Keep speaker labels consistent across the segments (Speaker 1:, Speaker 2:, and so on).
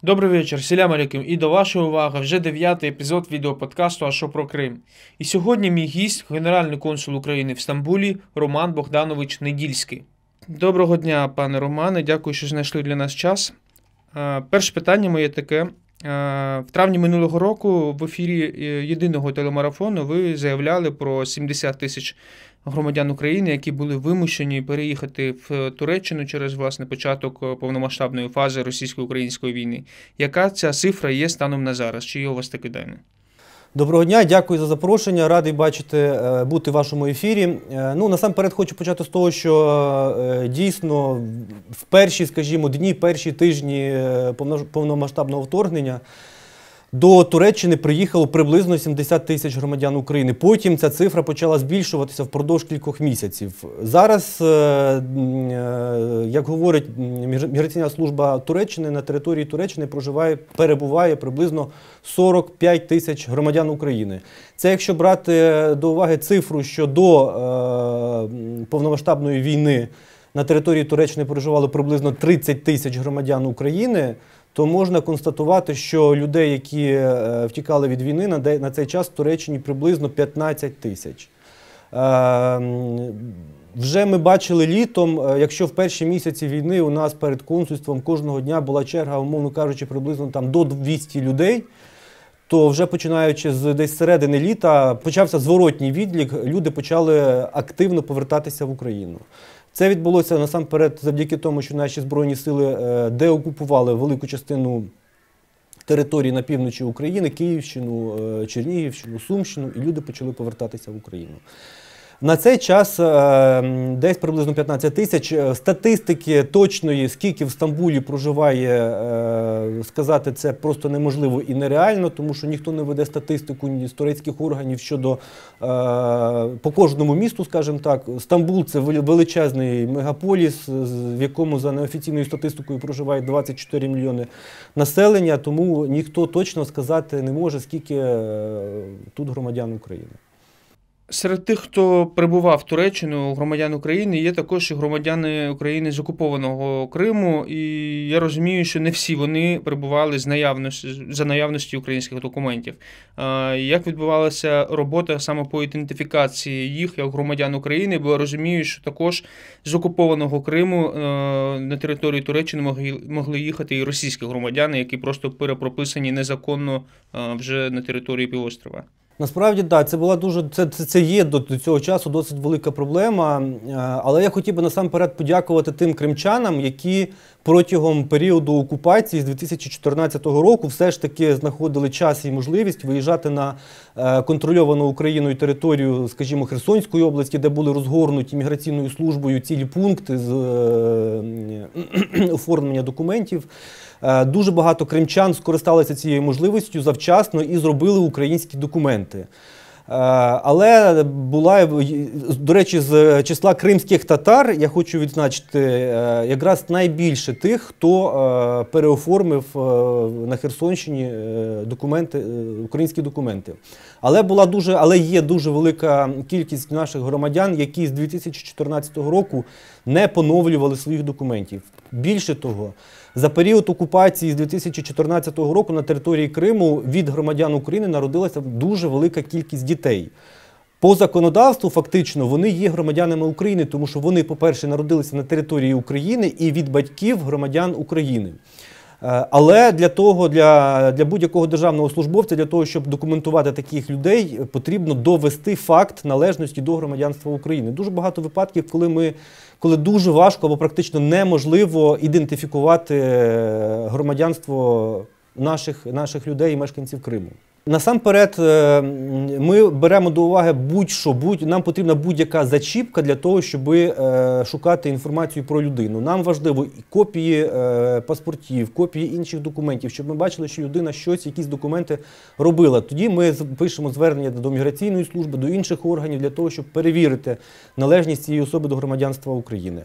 Speaker 1: Добрий вечір, селям алейкум. І до вашої уваги вже 9-й епізод відеоподкасту «А що про Крим?». І сьогодні мій гість, генеральний консул України в Стамбулі Роман Богданович Недільський. Доброго дня, пане Романе, дякую, що знайшли для нас час. Перше питання моє таке. В травні минулого року в ефірі єдиного телемарафону ви заявляли про 70 тисяч громадян України, які були вимушені переїхати в Туреччину через, власне, початок повномасштабної фази російсько-української війни. Яка ця цифра є станом на зараз? Чи є у вас такі дані?
Speaker 2: Доброго дня, дякую за запрошення, радий бути в вашому ефірі. Насамперед хочу почати з того, що дійсно в перші, скажімо, дні, перші тижні повномасштабного вторгнення до Туреччини приїхало приблизно 70 тисяч громадян України. Потім ця цифра почала збільшуватися впродовж кількох місяців. Зараз, як говорить Міграційна служба Туреччини, на території Туреччини перебуває приблизно 45 тисяч громадян України. Це якщо брати до уваги цифру, що до повномасштабної війни на території Туреччини проживало приблизно 30 тисяч громадян України, то можна констатувати, що людей, які втікали від війни, на цей час в Туреччині приблизно 15 тисяч. Вже ми бачили літом, якщо в перші місяці війни у нас перед консульством кожного дня була черга, умовно кажучи, приблизно там до 200 людей, то вже починаючи з десь середини літа почався зворотній відлік, люди почали активно повертатися в Україну. Це відбулося насамперед завдяки тому, що наші Збройні сили деокупували велику частину території на півночі України, Київщину, Чернігівщину, Сумщину, і люди почали повертатися в Україну. На цей час десь приблизно 15 тисяч. Статистики точної, скільки в Стамбулі проживає, сказати це просто неможливо і нереально, тому що ніхто не веде статистику ні з турецьких органів щодо по кожному місту, скажімо так. Стамбул – це величезний мегаполіс, в якому за неофіційною статистикою проживає 24 мільйони населення, тому ніхто точно сказати не може, скільки тут громадян України.
Speaker 1: Серед тих, хто прибував в Туреччину, громадян України, є також і громадяни України з окупованого Криму, і я розумію, що не всі вони прибували за наявності українських документів. Як відбувалася робота саме по ідентифікації їх як громадян України, бо я розумію, що також з окупованого Криму на території Туреччини могли їхати і російські громадяни, які просто перепрописані незаконно вже на території півострова.
Speaker 2: Насправді, так, це є до цього часу досить велика проблема, але я хотів би насамперед подякувати тим кримчанам, які протягом періоду окупації з 2014 року все ж таки знаходили час і можливість виїжджати на контрольовану Україною територію, скажімо, Херсонської області, де були розгорнуті міграційною службою цілі пункти з оформлення документів. Дуже багато кримчан скористалися цією можливістю завчасно і зробили українські документи. Але була, до речі, з числа кримських татар, я хочу відзначити, якраз найбільше тих, хто переоформив на Херсонщині українські документи. Але є дуже велика кількість наших громадян, які з 2014 року не поновлювали своїх документів. Більше того, за період окупації з 2014 року на території Криму від громадян України народилася дуже велика кількість дітей. По законодавству, фактично, вони є громадянами України, тому що вони, по-перше, народилися на території України і від батьків громадян України. Але для будь-якого державного службовця, для того, щоб документувати таких людей, потрібно довести факт належності до громадянства України. Дуже багато випадків, коли дуже важко або практично неможливо ідентифікувати громадянство наших людей і мешканців Криму. Насамперед, ми беремо до уваги нам потрібна будь-яка зачіпка для того, щоб шукати інформацію про людину. Нам важливо копії паспортів, копії інших документів, щоб ми бачили, що людина якісь документи робила. Тоді ми пишемо звернення до Міграційної служби, до інших органів для того, щоб перевірити належність цієї особи до громадянства України.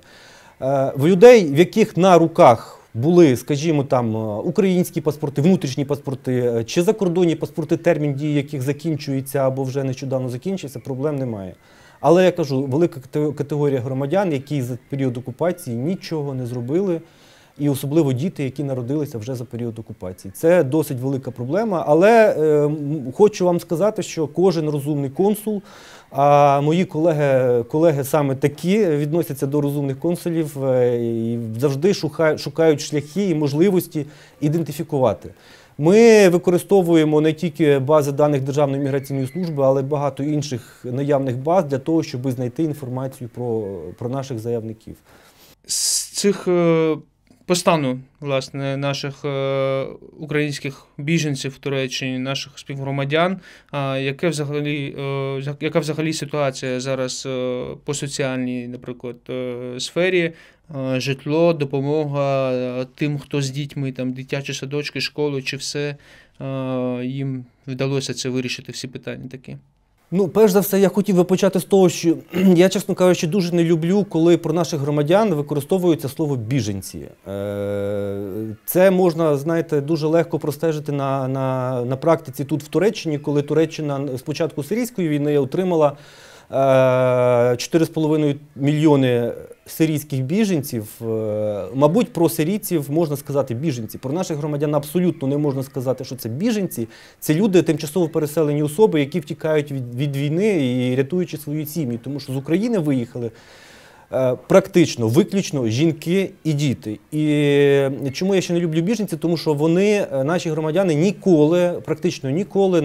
Speaker 2: В людей, в яких на руках були, скажімо, там українські паспорти, внутрішні паспорти, чи закордонні паспорти, термін дії яких закінчується або вже нещодавно закінчився, проблем немає. Але я кажу, велика категорія громадян, які за період окупації нічого не зробили, і особливо діти, які народилися вже за період окупації. Це досить велика проблема, але хочу вам сказати, що кожен розумний консул, а мої колеги саме такі відносяться до розумних консулів і завжди шукають шляхи і можливості ідентифікувати. Ми використовуємо не тільки бази даних Державної міграційної служби, але й багато інших наявних баз для того, щоб знайти інформацію про наших заявників.
Speaker 1: З цих по стану, власне, наших українських біженців в Туреччині, наших співгромадян, яка взагалі ситуація зараз по соціальній, наприклад, сфері, житло, допомога тим, хто з дітьми, там, дитячі садочки, школи, чи все їм вдалося це вирішити, всі питання такі?
Speaker 2: Ну, перш за все, я хотів би почати з того, що я, чесно кажучи, дуже не люблю, коли про наших громадян використовується слово «біженці». Це можна, знаєте, дуже легко простежити на практиці тут в Туреччині, коли Туреччина з початку сирійської війни отримала 4,5 мільйони сирійських біженців. Мабуть, про сирійців можна сказати біженці. Про наших громадян абсолютно не можна сказати, що це біженці. Це люди, тимчасово переселені особи, які втікають від війни і рятуючи свої сім'ї. Тому що з України виїхали практично, виключно жінки і діти. І чому я ще не люблю біженців? Тому що вони, наші громадяни, ніколи, практично ніколи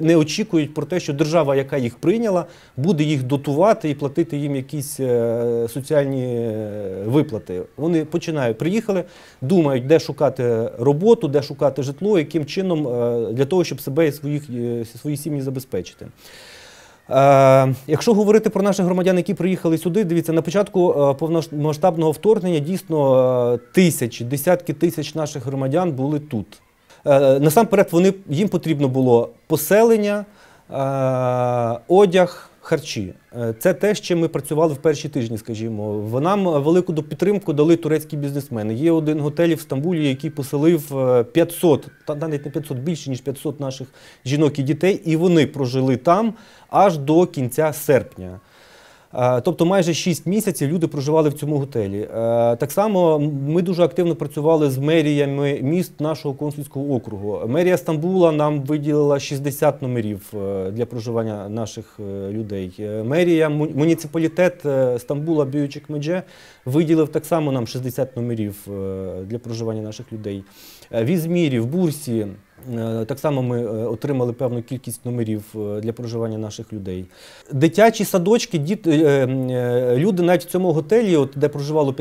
Speaker 2: не очікують про те, що держава, яка їх прийняла, буде їх дотувати і платити їм якісь соціальні виплати. Вони приїхали, думають, де шукати роботу, де шукати житло, яким чином для того, щоб себе і свої сім'ї забезпечити. Якщо говорити про наших громадян, які приїхали сюди, дивіться, на початку повномасштабного вторгнення дійсно десятки тисяч наших громадян були тут. Насамперед їм потрібно було поселення, одяг, харчі. Це те, з чим ми працювали в перші тижні, скажімо. Нам велику підтримку дали турецькі бізнесмени. Є один готель в Стамбулі, який поселив 500, навіть не 500, більше ніж 500 наших жінок і дітей, і вони прожили там аж до кінця серпня. Тобто майже 6 місяців люди проживали в цьому готелі. Так само ми дуже активно працювали з меріями міст нашого консульського округу. Мерія Стамбула нам виділила 60 номерів для проживання наших людей. Муніципалітет Стамбула Büyükçekmece виділив так само нам 60 номерів для проживання наших людей. В Ізмірі, в Бурсі так само ми отримали певну кількість номерів для проживання наших людей. Дитячі садочки, люди навіть в цьому готелі, де проживало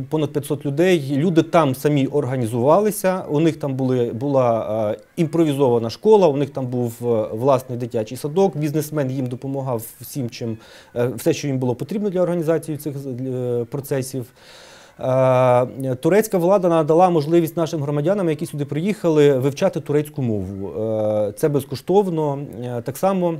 Speaker 2: понад 500 людей, люди там самі організувалися, у них там була імпровізована школа, у них там був власний дитячий садок, бізнесмен їм допомагав все, що їм було потрібно для організації цих процесів. Турецька влада надала можливість нашим громадянам, які сюди приїхали, вивчати турецьку мову. Це безкоштовно. Так само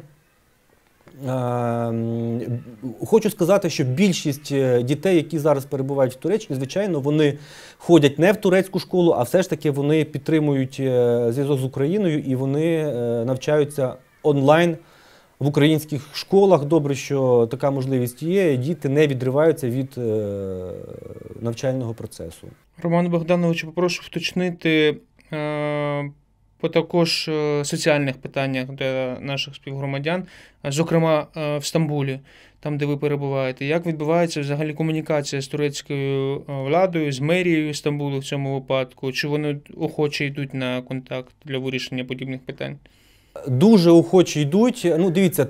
Speaker 2: хочу сказати, що більшість дітей, які зараз перебувають в Туреччині, звичайно, вони ходять не в турецьку школу, а все ж таки вони підтримують зв'язок з Україною і вони навчаються онлайн в українських школах. Добре, що така можливість є, діти не відриваються від навчального процесу.
Speaker 1: Роман Богданович, попрошу вточнити по також соціальних питаннях для наших співгромадян, зокрема в Стамбулі, там, де ви перебуваєте. Як відбувається взагалі комунікація з турецькою владою, з мерією Стамбулу в цьому випадку? Чи вони охоче йдуть на контакт для вирішення подібних питань?
Speaker 2: Дуже охоче йдуть. Ну, дивіться,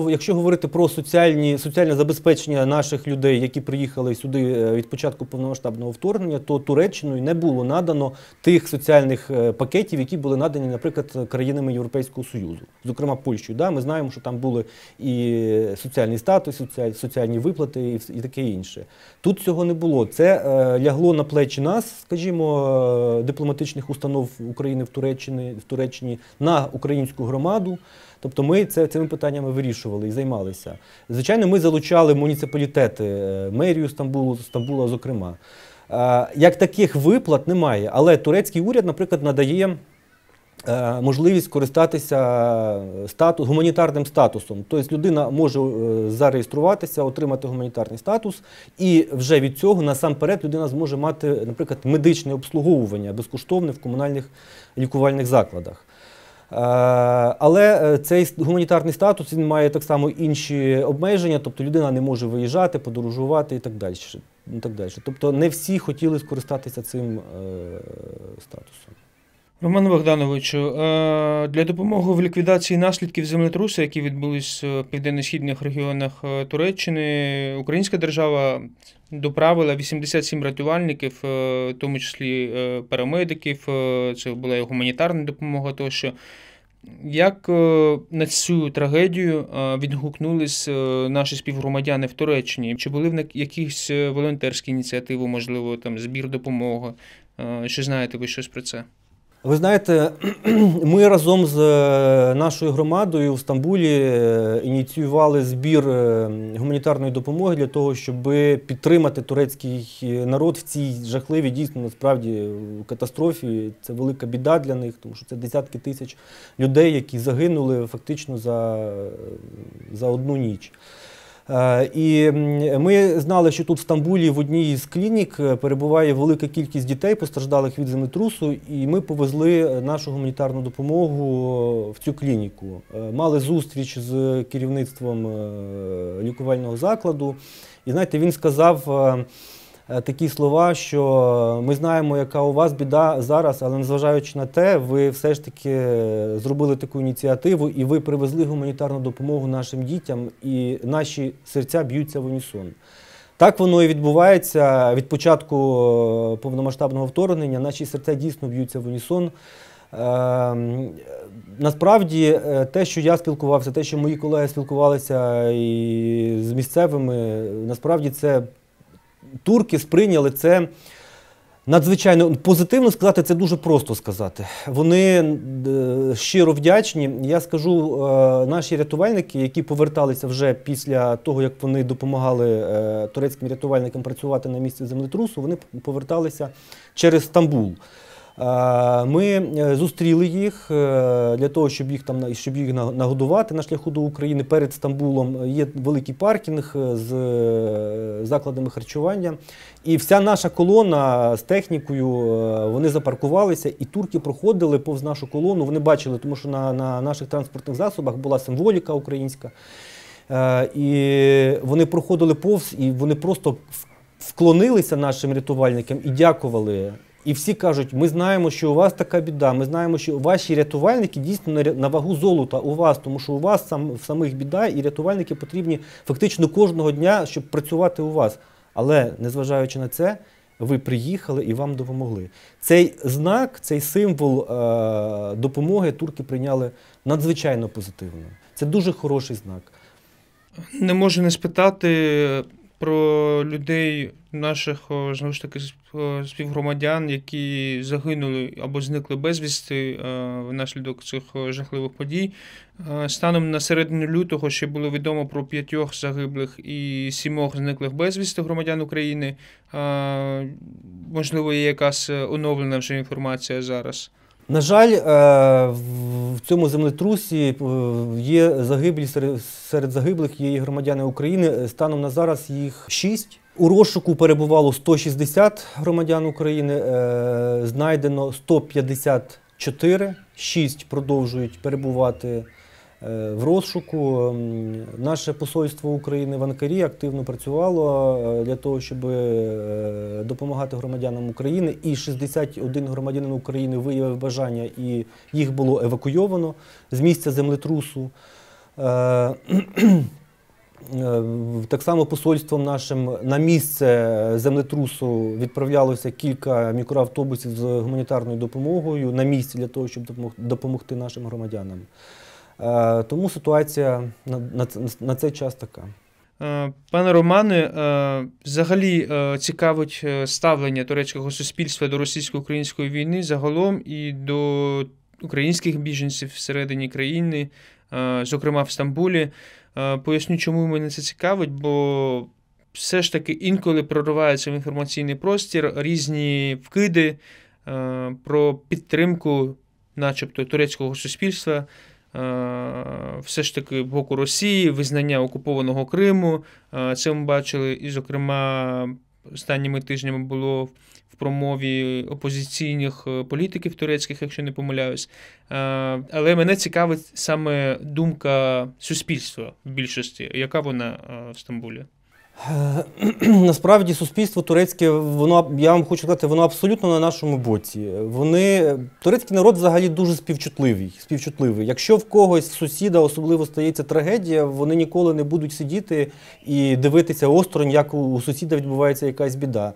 Speaker 2: якщо говорити про соціальне забезпечення наших людей, які приїхали сюди від початку повномасштабного вторгнення, то Туреччиною не було надано тих соціальних пакетів, які були надані, наприклад, країнами Європейського Союзу. Зокрема, Польщею. Да? Ми знаємо, що там були і соціальний статус, соціальні виплати і таке інше. Тут цього не було. Це лягло на плечі нас, скажімо, дипломатичних установ України в Туреччині на українську громаду. Тобто ми цими питаннями вирішували і займалися. Звичайно, ми залучали муніципалітети, мерію Стамбула, зокрема. Як таких виплат немає, але турецький уряд, наприклад, надає можливість користатися гуманітарним статусом. Тобто людина може зареєструватися, отримати гуманітарний статус, і вже від цього насамперед людина зможе мати, наприклад, медичне обслуговування безкоштовне в комунальних лікувальних закладах. Але цей гуманітарний статус він має так само інші обмеження, тобто людина не може виїжджати, подорожувати і так далі. Тобто не всі хотіли скористатися цим статусом.
Speaker 1: Роман Богдановичу, для допомоги в ліквідації наслідків землетрусу, які відбулись в південно-східних регіонах Туреччини, українська держава доправила 87 рятувальників, в тому числі парамедиків, це була і гуманітарна допомога тощо. Як на цю трагедію відгукнулись наші співгромадяни в Туреччині? Чи були в якісь волонтерські ініціативи, можливо, там збір допомоги? Чи знаєте ви щось про це?
Speaker 2: Ви знаєте, ми разом з нашою громадою в Стамбулі ініціювали збір гуманітарної допомоги для того, щоб підтримати турецький народ в цій жахливій, дійсно, насправді, катастрофі. Це велика біда для них, тому що це десятки тисяч людей, які загинули фактично за одну ніч. І ми знали, що тут в Стамбулі в одній з клінік перебуває велика кількість дітей, постраждалих від землетрусу, і ми повезли нашу гуманітарну допомогу в цю клініку. Мали зустріч з керівництвом лікувального закладу, і знаєте, він сказав такі слова, що ми знаємо, яка у вас біда зараз, але незважаючи на те, ви все ж таки зробили таку ініціативу і ви привезли гуманітарну допомогу нашим дітям, і наші серця б'ються в унісон. Так воно і відбувається від початку повномасштабного вторгнення, наші серця дійсно б'ються в унісон. Насправді, те, що я спілкувався, те, що мої колеги спілкувалися і з місцевими, насправді це турки сприйняли це надзвичайно позитивно. Сказати це дуже просто сказати. Вони щиро вдячні. Я скажу, наші рятувальники, які поверталися вже після того, як вони допомагали турецьким рятувальникам працювати на місці землетрусу, вони поверталися через Стамбул. Ми зустріли їх для того, щоб їх нагодувати на шляху до України. Перед Стамбулом є великий паркінг з закладами харчування. І вся наша колона з технікою, вони запаркувалися, і турки проходили повз нашу колону. Вони бачили, тому що на наших транспортних засобах була символіка українська. І вони проходили повз, і вони просто вклонилися нашим рятувальникам і дякували. І всі кажуть, ми знаємо, що у вас така біда, ми знаємо, що ваші рятувальники дійсно на вагу золота у вас, тому що у вас самих біда, і рятувальники потрібні фактично кожного дня, щоб працювати у вас. Але, незважаючи на це, ви приїхали і вам допомогли. Цей знак, цей символ допомоги турки прийняли надзвичайно позитивно. Це дуже хороший знак.
Speaker 1: Не можу не спитати про людей, наших, знову ж таки, співгромадян, які загинули або зникли безвісти внаслідок цих жахливих подій. Станом на середину лютого ще було відомо про 5 загиблих і 7 зниклих безвісти громадян України. Можливо, є якась оновлена вже інформація зараз?
Speaker 2: На жаль, в цьому землетрусі є загиблі, серед загиблих є і громадяни України. Станом на зараз їх 6. У розшуку перебувало 160 громадян України, знайдено 154, 6 продовжують перебувати в розшуку. Наше посольство України в Анкарі активно працювало для того, щоб допомагати громадянам України. І 61 громадянин України виявив бажання, і їх було евакуйовано з місця землетрусу. Так само посольством нашим на місце землетрусу відправлялося кілька мікроавтобусів з гуманітарною допомогою на місці для того, щоб допомогти нашим громадянам. Тому ситуація на цей час така.
Speaker 1: Пане Романе, взагалі цікавить ставлення турецького суспільства до російсько-української війни загалом і до українських біженців всередині країни, зокрема в Стамбулі. Поясню, чому мене це цікавить, бо все ж таки інколи прориваються в інформаційний простір різні вкиди про підтримку начебто турецького суспільства, все ж таки боку Росії, визнання окупованого Криму. Це ми бачили, і, зокрема, останніми тижнями було в промові опозиційних політиків турецьких, якщо не помиляюсь. Але мене цікавить саме думка суспільства в більшості. Яка вона в Стамбулі?
Speaker 2: Насправді суспільство турецьке, я вам хочу сказати, воно абсолютно на нашому боці. Турецький народ взагалі дуже співчутливий. Якщо в когось сусіда особливо стається трагедія, вони ніколи не будуть сидіти і дивитися осторонь, як у сусіда відбувається якась біда.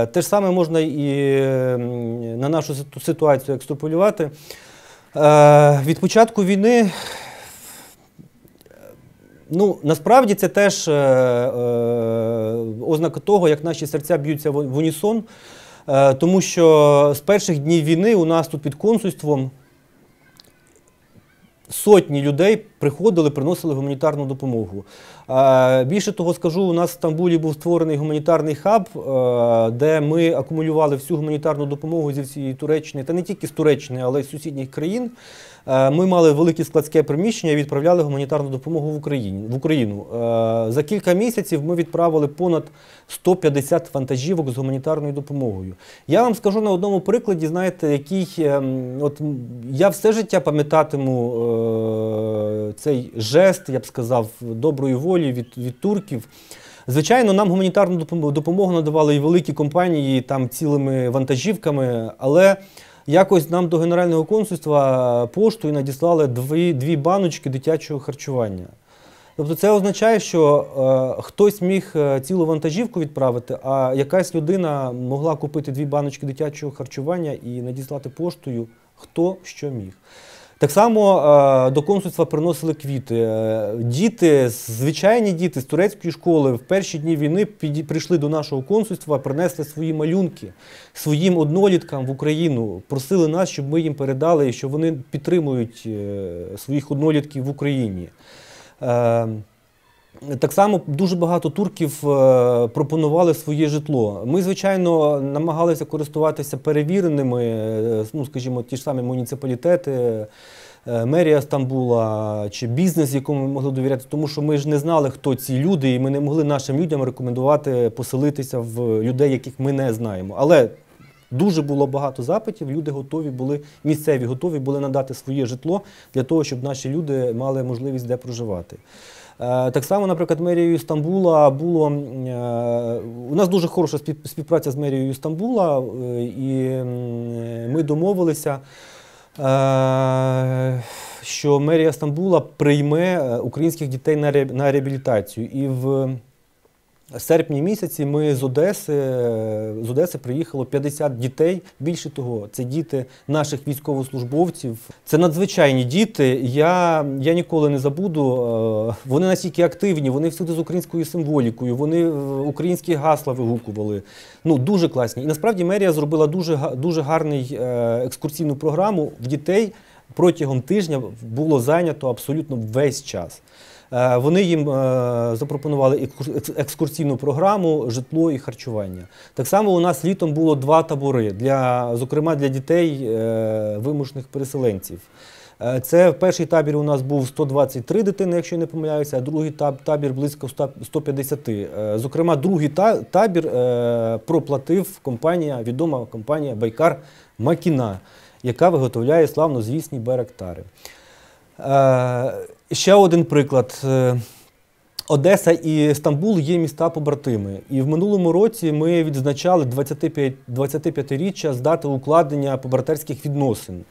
Speaker 2: Те ж саме можна і на нашу ситуацію екстраполювати. Від початку війни насправді це теж ознака того, як наші серця б'ються в унісон, тому що з перших днів війни у нас тут під консульством сотні людей приходили, приносили гуманітарну допомогу. Більше того скажу, у нас в Стамбулі був створений гуманітарний хаб, де ми акумулювали всю гуманітарну допомогу зі всієї Туреччини, та не тільки з Туреччини, але й з сусідніх країн. Ми мали велике складське приміщення і відправляли гуманітарну допомогу в Україну. За кілька місяців ми відправили понад 150 вантажівок з гуманітарною допомогою. Я вам скажу на одному прикладі, знаєте, я все життя пам'ятатиму цей жест, я б сказав, доброї волі від турків. Звичайно, нам гуманітарну допомогу надавали і великі компанії там цілими вантажівками, але якось нам до Генерального консульства поштою надіслали дві баночки дитячого харчування. Тобто це означає, що хтось міг цілу вантажівку відправити, а якась людина могла купити 2 баночки дитячого харчування і надіслати поштою хто що міг. Так само до консульства приносили квіти. Звичайні діти з турецької школи в перші дні війни прийшли до нашого консульства, принесли свої малюнки своїм одноліткам в Україну, просили нас, щоб ми їм передали, що вони підтримують своїх однолітків в Україні. Так само дуже багато турків пропонували своє житло. Ми, звичайно, намагалися користуватися перевіреними, скажімо, ті ж самі муніципалітети, мерія Стамбула чи бізнес, якому ми могли довіряти, тому що ми ж не знали, хто ці люди, і ми не могли нашим людям рекомендувати поселитися в людей, яких ми не знаємо. Але дуже було багато запитів, люди місцеві готові були надати своє житло для того, щоб наші люди мали можливість де проживати. Так само, наприклад, мерією Стамбула у нас дуже хороша співпраця з мерією Стамбула, і ми домовилися, що мерія Стамбула прийме українських дітей на реабілітацію. І в серпні місяці ми з Одеси приїхало 50 дітей. Більше того, це діти наших військовослужбовців. Це надзвичайні діти. Я ніколи не забуду. Вони настільки активні, вони всюди з українською символікою, вони українські гасла вигукували. Дуже класні. І насправді мерія зробила дуже гарну екскурсійну програму. В дітей протягом тижня було зайнято абсолютно весь час. Вони їм запропонували екскурсійну програму, житло і харчування. Так само у нас літом було 2 табори, зокрема для дітей вимушених переселенців. Перший табір у нас був 123 дитини, якщо я не помиляюся, а другий табір близько 150. Зокрема, другий табір проплатив відома компанія «Байкар Макіна», яка виготовляє славнозвісні байрактари. Ще один приклад. Одеса і Стамбул є міста-побратими. І в минулому році ми відзначали 25-річчя з дати укладення побратерських відносин.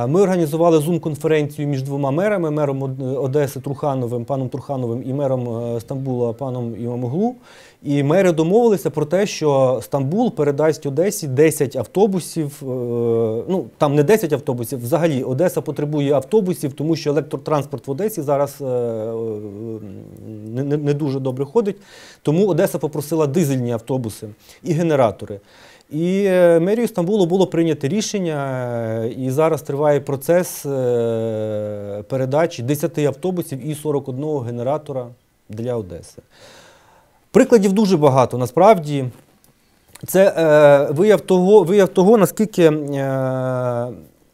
Speaker 2: Ми організували зум-конференцію між 2 мерами, мером Одеси паном Трухановим і мером Стамбула паном Імамоглу. І мери домовилися про те, що Стамбул передасть Одесі 10 автобусів, там не 10 автобусів, взагалі Одеса потребує автобусів, тому що електротранспорт в Одесі зараз не дуже добре ходить, тому Одеса попросила дизельні автобуси і генератори. І мерією Стамбулу було прийнято рішення, і зараз триває процес передачі 10 автобусів і 41 генератора для Одеси. Прикладів дуже багато, насправді. Це вияв того, наскільки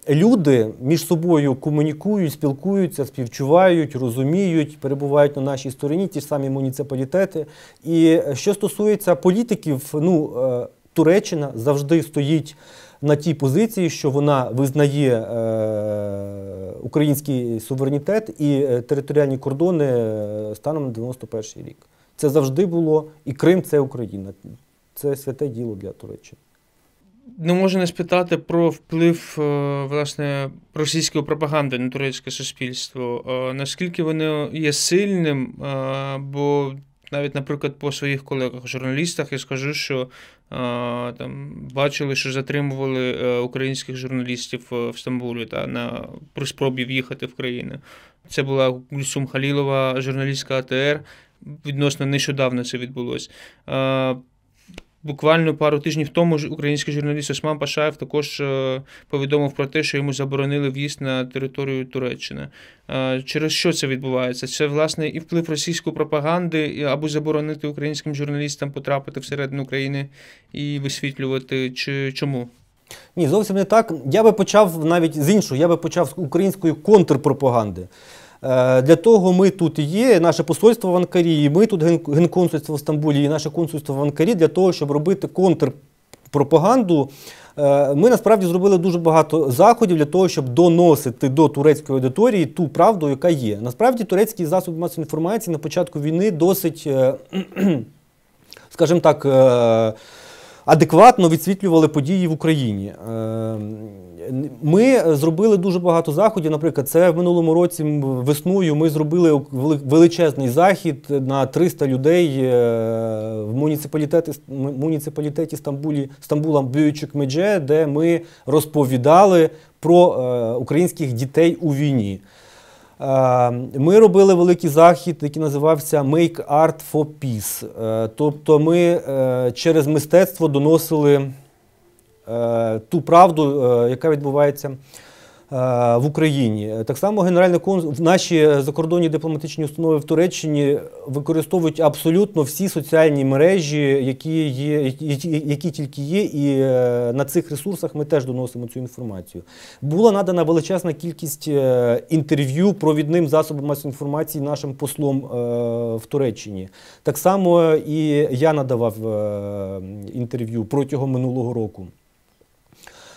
Speaker 2: люди між собою комунікують, спілкуються, співчувають, розуміють, перебувають на нашій стороні, ті ж самі муніципалітети. І що стосується політиків, Туреччина завжди стоїть на тій позиції, що вона визнає український суверенітет і територіальні кордони станом на 91-й рік. Це завжди було, і Крим – це Україна. Це святе діло для Туреччини.
Speaker 1: Не можу не спитати про вплив, власне, російської пропаганди на турецьке суспільство. Наскільки воно є сильним, бо навіть, наприклад, по своїх колегах-журналістах я скажу, що там бачили, що затримували українських журналістів в Стамбулі при спробі в'їхати в країну. Це була Гульсум Халілова, журналістка АТР. Відносно нещодавно це відбулося. Буквально пару тижнів тому український журналіст Осман Пашаєв також повідомив про те, що йому заборонили в'їзд на територію Туреччини. Через що це відбувається? Це, власне, і вплив російської пропаганди, або заборонити українським журналістам потрапити всередину країни і висвітлювати, чи чому?
Speaker 2: Ні, зовсім не так. Я би почав навіть з іншого, я би почав з української контрпропаганди. Для того ми тут і є, наше посольство в Анкарі, і ми тут генконсульство в Стамбулі, і наше консульство в Анкарі, для того, щоб робити контрпропаганду. Ми насправді зробили дуже багато заходів для того, щоб доносити до турецької аудиторії ту правду, яка є. Насправді турецькі засоби масової інформації на початку війни досить, скажімо так, адекватно відсвітлювали події в Україні. Ми зробили дуже багато заходів, наприклад, це в минулому році весною ми зробили величезний захід на 300 людей в муніципалітеті Стамбула Büyükçekmece, де ми розповідали про українських дітей у війні. Ми робили великий захід, який називався Make Art for Peace. Тобто ми через мистецтво доносили ту правду, яка відбувається в Україні. Так само наші закордонні дипломатичні установи в Туреччині використовують абсолютно всі соціальні мережі, які тільки є, і на цих ресурсах ми теж доносимо цю інформацію. Була надана величезна кількість інтерв'ю провідним засобам масової інформації нашим послом в Туреччині. Так само і я надавав інтерв'ю протягом минулого року.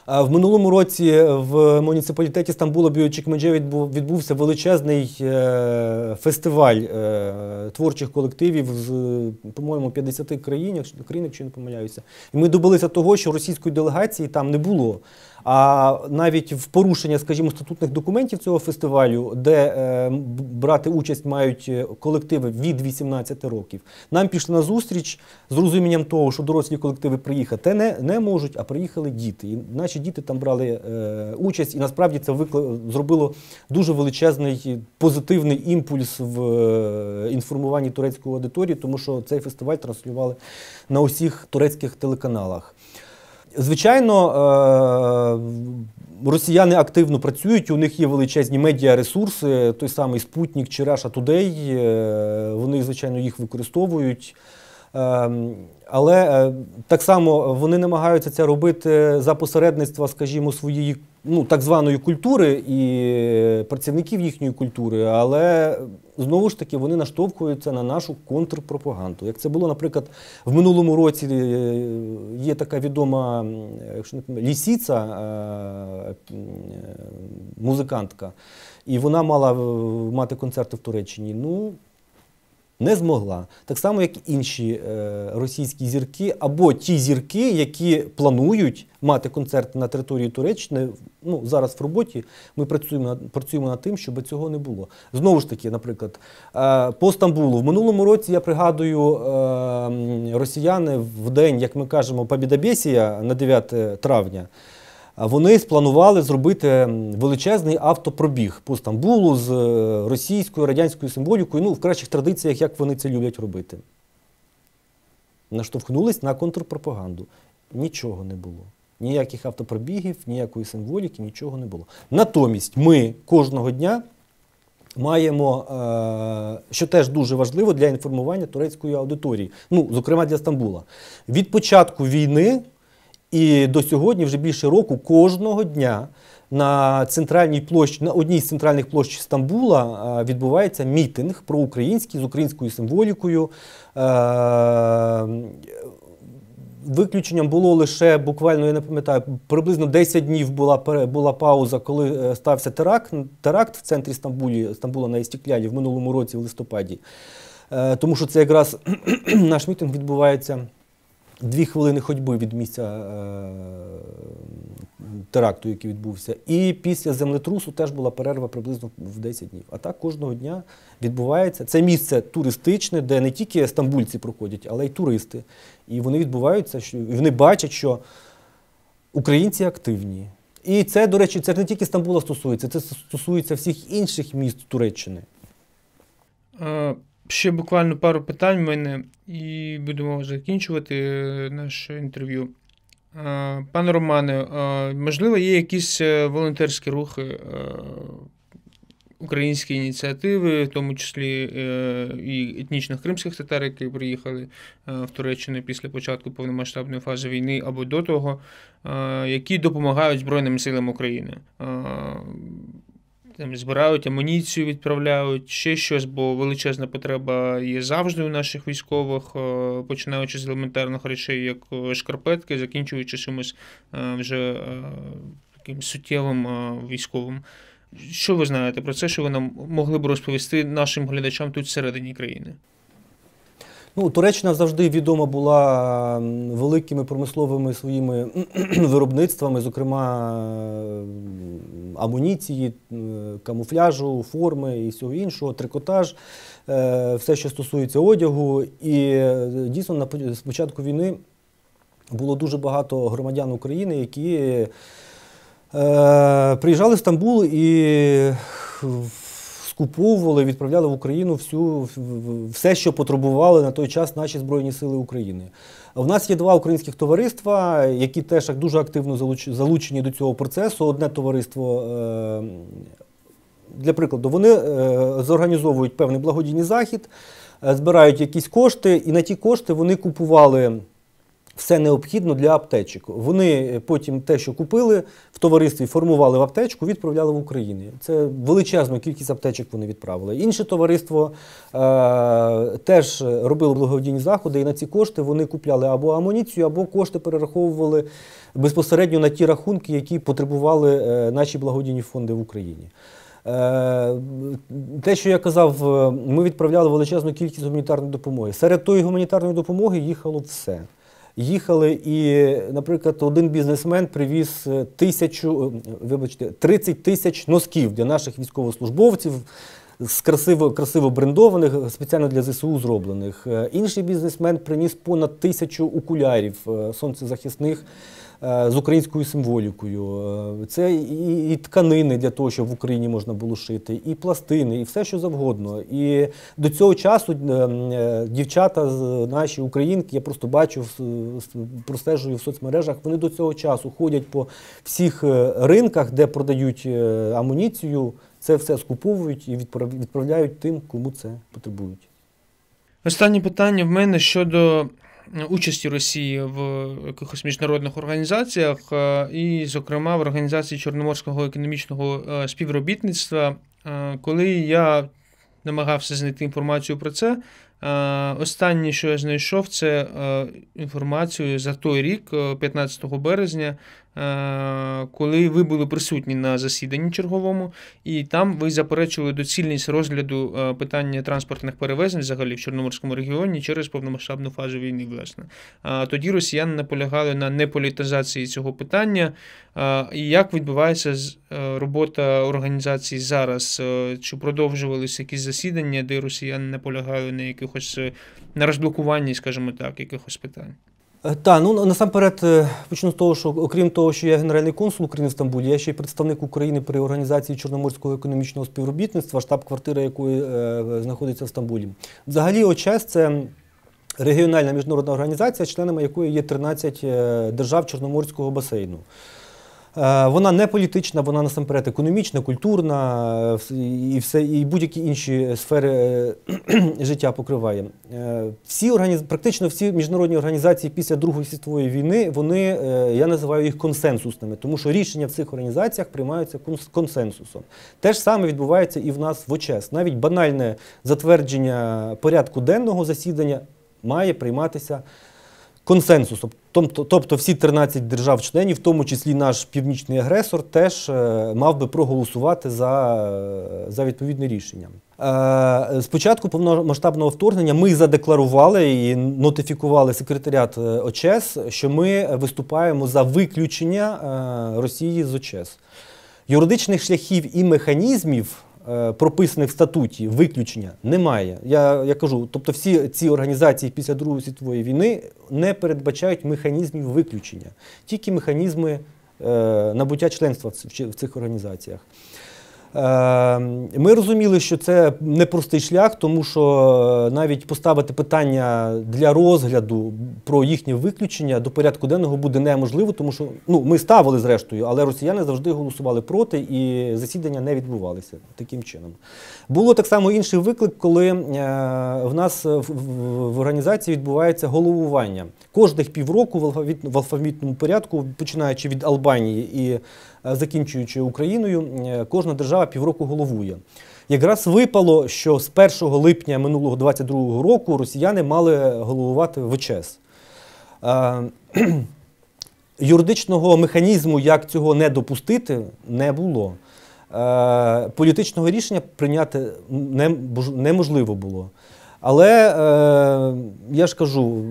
Speaker 2: В минулому році в муніципалітеті Стамбула Büyükçekmece відбувся величезний фестиваль творчих колективів з, по-моєму, 50 країн, якщо не помиляюся. І ми добилися того, що російської делегації там не було. А навіть в порушення, скажімо, статутних документів цього фестивалю, де брати участь мають колективи від 18 років, нам пішли на зустріч з розумінням того, що дорослі колективи приїхати не можуть, а приїхали діти. І наші діти там брали участь, і насправді це зробило дуже величезний позитивний імпульс в інформуванні турецької аудиторії, тому що цей фестиваль транслювали на усіх турецьких телеканалах. Звичайно, росіяни активно працюють, у них є величезні медіаресурси, той самий Спутник чи Russia Today, вони, звичайно, їх використовують. Але так само вони намагаються це робити за посередництва, скажімо, своєї так званої культури і працівників їхньої культури, але знову ж таки вони наштовхуються на нашу контрпропаганду. Як це було, наприклад, в минулому році є така відома Лісіца, музикантка, і вона мала мати концерти в Туреччині. Не змогла. Так само, як і інші російські зірки, або ті зірки, які планують мати концерти на території Туреччини. Зараз в роботі ми працюємо над тим, щоб цього не було. Знову ж таки, наприклад, по Стамбулу. В минулому році, я пригадую, росіяни в день, як ми кажемо, Побєдобєсія на 9 травня, вони спланували зробити величезний автопробіг по Стамбулу з російською, радянською символікою, в кращих традиціях, як вони це люблять робити. Наштовхнулись на контрпропаганду. Нічого не було. Ніяких автопробігів, ніякої символіки, нічого не було. Натомість ми кожного дня маємо, що теж дуже важливо для інформування турецької аудиторії, зокрема для Стамбула. Від початку війни і до сьогодні, вже більше року, кожного дня на центральній площі, на одній з центральних площ Стамбула відбувається мітинг проукраїнський з українською символікою. Виключенням було лише буквально, я не пам'ятаю, приблизно 10 днів була пауза, коли стався теракт в центрі Стамбула на Істіклялі в минулому році, в листопаді. Тому що це якраз наш мітинг відбувається 2 хвилини ходьби від місця теракту, який відбувся. І після землетрусу теж була перерва приблизно в 10 днів. А так кожного дня відбувається. Це місце туристичне, де не тільки стамбульці проходять, але й туристи. І вони відбуваються, і вони бачать, що українці активні. І це, до речі, це не тільки Стамбула стосується, це стосується всіх інших міст Туреччини.
Speaker 1: Ще буквально пару питань в мене, і будемо закінчувати наше інтерв'ю. Пане Романе, можливо, є якісь волонтерські рухи, українські ініціативи, в тому числі і етнічних кримських татар, які приїхали в Туреччину після початку повномасштабної фази війни або до того, які допомагають Збройним силам України. Там збирають амуніцію, відправляють, ще щось, бо величезна потреба є завжди у наших військових, починаючи з елементарних речей, як шкарпетки, закінчуючи чимось вже таким суттєвим військовим. Що ви знаєте про це, що ви нам могли б розповісти нашим глядачам тут всередині країни?
Speaker 2: Ну, Туреччина завжди відома була великими промисловими своїми виробництвами, зокрема амуніції, камуфляжу, форми і всього іншого, трикотаж, все, що стосується одягу. І дійсно з початку війни було дуже багато громадян України, які приїжджали в Стамбул і скуповували, відправляли в Україну все, що потребували на той час наші Збройні Сили України. У нас є 2 українських товариства, які теж дуже активно залучені до цього процесу. Одне товариство, для прикладу, вони зорганізовують певний благодійний захід, збирають якісь кошти, і на ті кошти вони купували все необхідне для аптечок. Вони потім те, що купили, в товаристві формували в аптечку, відправляли в Україну. Це величезну кількість аптечок вони відправили. Інше товариство теж робило благодійні заходи, і на ці кошти вони купляли або амуніцію, або кошти перераховували безпосередньо на ті рахунки, які потребували наші благодійні фонди в Україні. Те, що я казав, ми відправляли величезну кількість гуманітарної допомоги. Серед тої гуманітарної допомоги їхало все. Їхали і, наприклад, один бізнесмен привіз 30 тисяч носків для наших військовослужбовців, з красиво брендованих, спеціально для ЗСУ зроблених. Інший бізнесмен приніс понад 1000 окулярів сонцезахисних з українською символікою. Це і тканини для того, щоб в Україні можна було шити, і пластини, і все, що завгодно. І до цього часу дівчата наші, українки, я просто бачу, простежую в соцмережах, вони до цього часу ходять по всіх ринках, де продають амуніцію, це все скуповують і відправляють тим, кому це потребують.
Speaker 1: Останнє питання в мене щодо участі Росії в якихось міжнародних організаціях, і, зокрема, в Організації Чорноморського економічного співробітництва. Коли я намагався знайти інформацію про це, останнє, що я знайшов, це інформацію за той рік, 15 березня, коли ви були присутні на засіданні черговому, і там ви заперечили доцільність розгляду питання транспортних перевезень взагалі в Чорноморському регіоні через повномасштабну фазу війни, власне. Тоді росіяни наполягали на неполітизації цього питання. І як відбувається робота організації зараз? Чи продовжувалися якісь засідання, де росіяни наполягали на якихось, на розблокуванні, скажімо так, якихось питань?
Speaker 2: Так, ну насамперед почну з того, що окрім того, що я генеральний консул України в Стамбулі, я ще й представник України при Організації Чорноморського економічного співробітництва, штаб-квартира якої знаходиться в Стамбулі. Взагалі ОЧЕС – це регіональна міжнародна організація, членами якої є 13 держав Чорноморського басейну. Вона не політична, вона насамперед економічна, культурна і будь-які інші сфери життя покриває. Практично всі міжнародні організації після Другої світової війни, я називаю їх консенсусними, тому що рішення в цих організаціях приймаються консенсусом. Те ж саме відбувається і в нас в ОЧЕС. Навіть банальне затвердження порядку денного засідання має прийматися консенсусом. Тобто всі 13 держав-членів, в тому числі наш північний агресор, теж мав би проголосувати за відповідне рішення. З початку повномасштабного вторгнення ми задекларували і нотифікували секретаріат ОЧЕС, що ми виступаємо за виключення Росії з ОЧЕС. Юридичних шляхів і механізмів, прописаних в статуті, виключення немає. Я кажу, тобто всі ці організації після Другої світової війни не передбачають механізмів виключення, тільки механізми набуття членства в цих організаціях. Ми розуміли, що це непростий шлях, тому що навіть поставити питання для розгляду про їхнє виключення до порядку денного буде неможливо, тому що ми ставили зрештою, але росіяни завжди голосували проти і засідання не відбувалися таким чином. Було так само інший виклик, коли в нас в організації відбувається головування. Кожних півроку в алфавітному порядку, починаючи від Албанії і закінчуючи Україною, кожна держава півроку головує. Якраз випало, що з 1 липня минулого 2022 року росіяни мали головувати в ОЧЕС. Юридичного механізму, як цього не допустити, не було. Політичного рішення прийняти неможливо було. Але, я ж кажу,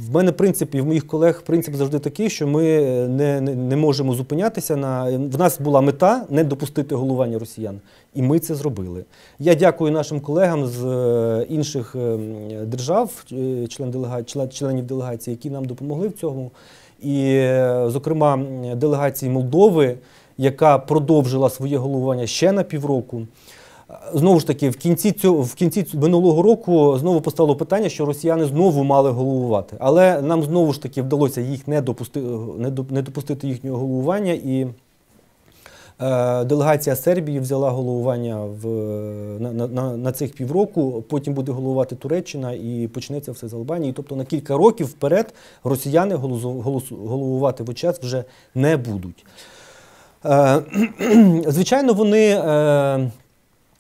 Speaker 2: в мене принцип і в моїх колег принцип завжди такий, що ми не можемо зупинятися. В нас була мета не допустити головування росіян, і ми це зробили. Я дякую нашим колегам з інших держав, членів делегації, які нам допомогли в цьому. І, зокрема, делегації Молдови, яка продовжила своє головування ще на півроку. Знову ж таки, в кінці минулого року знову постало питання, що росіяни знову мали головувати. Але нам знову ж таки вдалося їх не допустити їхнього головування, і делегація Сербії взяла головування на цих півроку, потім буде головувати Туреччина і почнеться все з Албанії. Тобто на кілька років вперед росіяни головувати в ОЧЕС вже не будуть. Звичайно,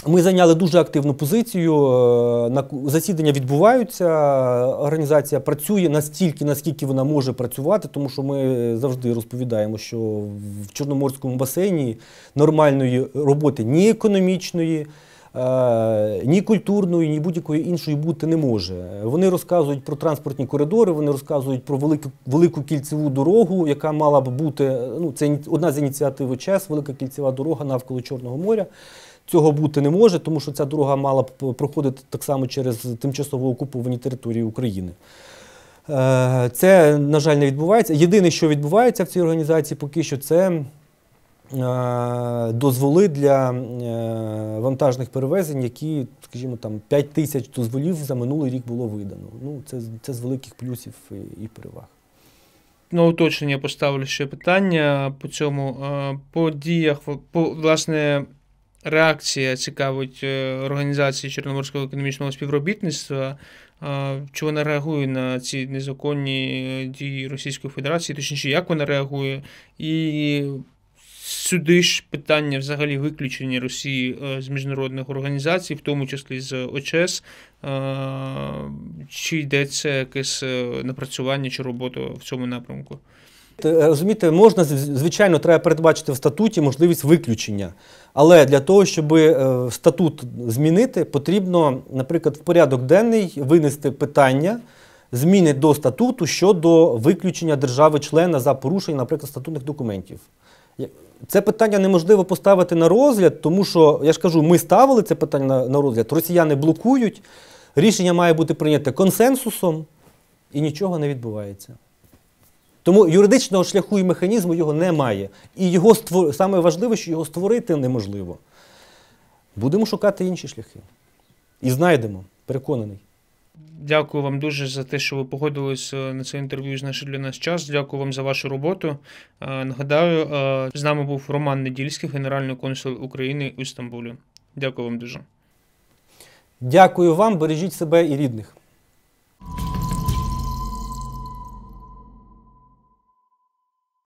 Speaker 2: ми зайняли дуже активну позицію, засідання відбуваються, організація працює настільки, наскільки вона може працювати, тому що ми завжди розповідаємо, що в Чорноморському басейні нормальної роботи ні економічної, ні культурної, ні будь-якої іншої бути не може. Вони розказують про транспортні коридори, вони розказують про велику кільцеву дорогу, яка мала б бути, це одна з ініціатив ОЧЕС, велика кільцева дорога навколо Чорного моря. Цього бути не може, тому що ця дорога мала б проходити так само через тимчасово окуповані території України. Це, на жаль, не відбувається. Єдине, що відбувається в цій організації поки що, це дозволи для вантажних перевезень, які, скажімо, 5 тисяч дозволів за минулий рік було видано. Це з великих плюсів і переваг.
Speaker 1: На уточнення поставлю ще питання по цьому. По діях, власне, реакція цікавить організації Чорноморського економічного співробітництва. Чи вона реагує на ці незаконні дії Російської Федерації, точніше, як вона реагує? І сюди ж питання взагалі виключення Росії з міжнародних організацій, в тому числі з ОЧЕС. Чи йдеться якесь напрацювання чи робота в цьому напрямку?
Speaker 2: Розумієте, звичайно, треба передбачити в статуті можливість виключення. Але для того, щоб статут змінити, потрібно, наприклад, в порядок денний винести питання зміни до статуту щодо виключення держави-члена за порушення, наприклад, статутних документів. Це питання неможливо поставити на розгляд, тому що, я ж кажу, ми ставили це питання на розгляд, росіяни блокують, рішення має бути прийняте консенсусом і нічого не відбувається. Тому юридичного шляху і механізму його немає. І саме важливе, що його створити неможливо. Будемо шукати інші шляхи. І знайдемо, переконаний.
Speaker 1: Дякую вам дуже за те, що ви погодились на це інтерв'ю, знайшли для нас час. Дякую вам за вашу роботу. Нагадаю, з нами був Роман Недільський, генеральний консул України у Стамбулі. Дякую вам дуже.
Speaker 2: Дякую вам, бережіть себе і рідних.